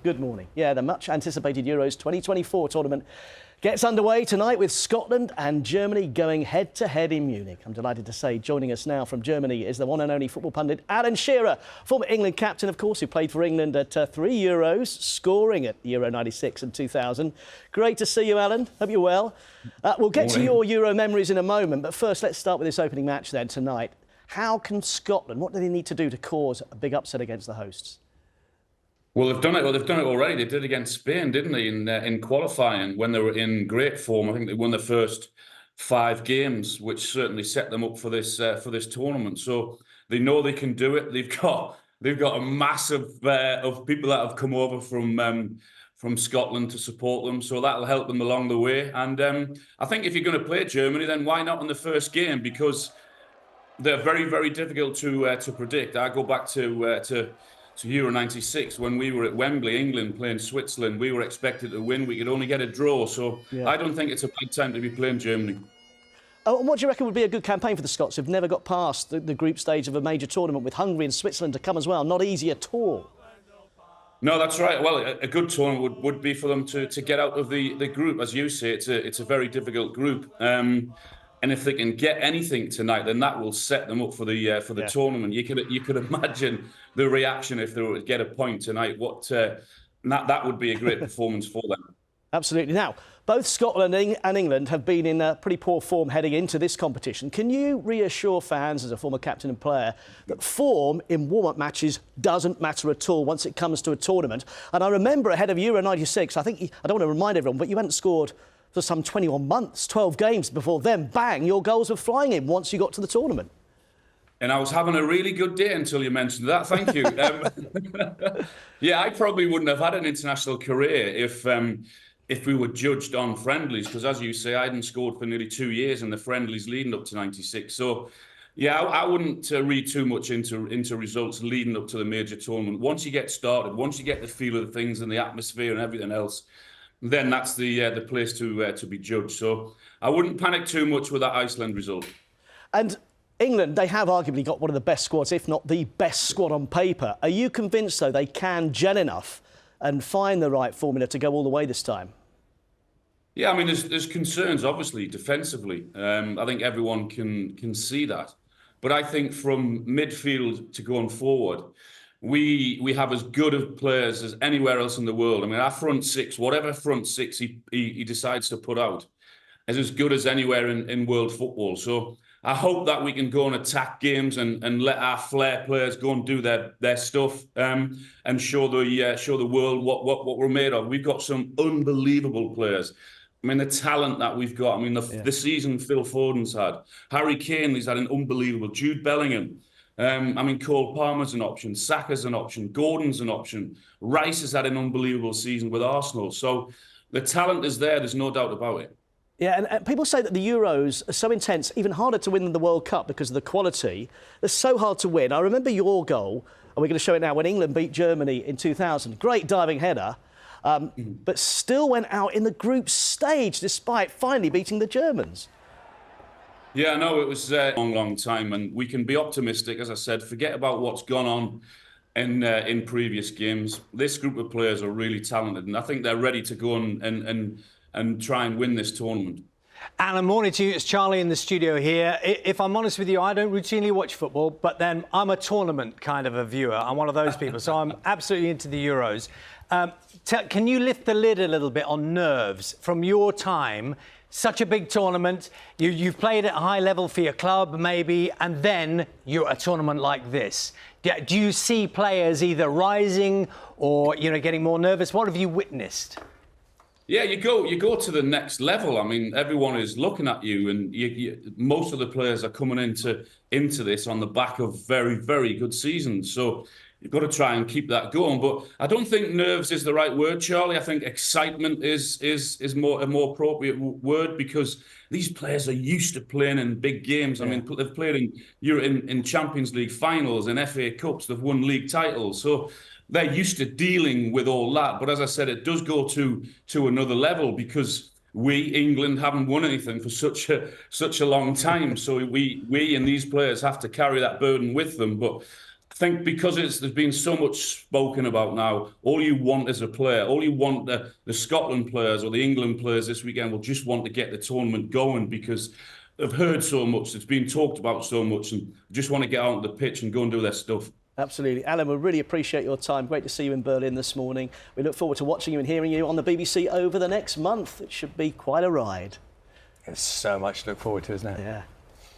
Good morning. Yeah, the much anticipated Euros 2024 tournament gets underway tonight with Scotland and Germany going head to head in Munich. I'm delighted to say joining us now from Germany is the one and only football pundit Alan Shearer, former England captain, of course, who played for England at 3 Euros, scoring at Euro 96 and 2000. Great to see you, Alan. Hope you're well. We'll get to your Euro memories in a moment, but first let's start with this opening match then tonight. How can Scotland, what do they need to do to cause a big upset against the hosts? Well, they've done it. Well, they've done it already. They did it against Spain, didn't they? In qualifying, when they were in great form, I think they won the first 5 games, which certainly set them up for this tournament. So they know they can do it. They've got a massive of people that have come over from Scotland to support them. So that'll help them along the way. And I think if you're going to play Germany, then why not in the first game? Because they're very, very difficult to predict. I go back to Euro 96, when we were at Wembley, England, playing Switzerland. We were expected to win. We could only get a draw. So yeah. I don't think it's a bad time to be playing Germany. Oh, and what do you reckon would be a good campaign for the Scots who've never got past the group stage of a major tournament, with Hungary and Switzerland to come as well? Not easy at all. No, that's right. Well, a good tournament would be for them to get out of the group. As you say, it's a very difficult group. And if they can get anything tonight, then that will set them up for the tournament. You could imagine the reaction if they were to get a point tonight. That would be a great performance for them. Absolutely. Now, both Scotland and England have been in pretty poor form heading into this competition. Can you reassure fans, as a former captain and player, that form in warm-up matches doesn't matter at all once it comes to a tournament? And I remember ahead of Euro 96, I don't want to remind everyone, but you hadn't scored for some 21 months, 12 games before then, bang, your goals were flying in once you got to the tournament. And I was having a really good day until you mentioned that. Thank you. Yeah, I probably wouldn't have had an international career if we were judged on friendlies, because as you say, I hadn't scored for nearly 2 years in the friendlies leading up to 96. So yeah, I wouldn't read too much into results leading up to the major tournament. Once you get started, once you get the feel of the things and the atmosphere and everything else, then that's the place to be judged. So I wouldn't panic too much with that Iceland result. And England, they have arguably got one of the best squads, if not the best squad on paper. Are you convinced, though, they can gel enough and find the right formula to go all the way this time? Yeah, I mean, there's concerns, obviously, defensively. I think everyone can see that. But I think from midfield to going forward, we have as good of players as anywhere else in the world. I mean, our front six, whatever front six he decides to put out, is as good as anywhere in world football. So I hope that we can go and attack games and let our flair players go and do their stuff and show the world what we're made of. We've got some unbelievable players. I mean, the talent that we've got. I mean, the season Phil Foden's had. Harry Kane, he's had an unbelievable. Jude Bellingham. I mean, Cole Palmer's an option, Saka's an option, Gordon's an option. Rice has had an unbelievable season with Arsenal. So the talent is there, there's no doubt about it. Yeah, and people say that the Euros are so intense, even harder to win than the World Cup because of the quality. They're so hard to win. I remember your goal, and we're going to show it now, when England beat Germany in 2000. Great diving header, but still went out in the group stage despite finally beating the Germans. Yeah, no, it was a long time, and we can be optimistic. As I said, forget about what's gone on in previous games. This group of players are really talented, and I think they're ready to go and try and win this tournament. Alan, morning to you. It's Charlie in the studio here. If I'm honest with you, I don't routinely watch football, but then I'm a tournament kind of a viewer. I'm one of those people, so I'm absolutely into the Euros. Can you lift the lid a little bit on nerves from your time? Such a big tournament, you've played at a high level for your club, maybe, and then you're at a tournament like this. Do you see players either rising or, getting more nervous? What have you witnessed? Yeah, you go to the next level. I mean, everyone is looking at you, and most of the players are coming into this on the back of very, very good seasons. So you've got to try and keep that going. But I don't think nerves is the right word, Charlie. I think excitement is a more appropriate word, because these players are used to playing in big games. I mean, they've played in Champions League finals, in FA Cups, they've won league titles. So they're used to dealing with all that. But as I said, it does go to another level, because we, England, haven't won anything for such a long time. So we and these players have to carry that burden with them. But think because there's been so much spoken about now, all you want as a player, all you want the Scotland players or the England players this weekend will just want to get the tournament going because they've heard so much, it's been talked about so much, and just want to get out on the pitch and go and do their stuff. Absolutely. Alan, we really appreciate your time. Great to see you in Berlin this morning. We look forward to watching you and hearing you on the BBC over the next month. It should be quite a ride. There's so much to look forward to, isn't it? Yeah.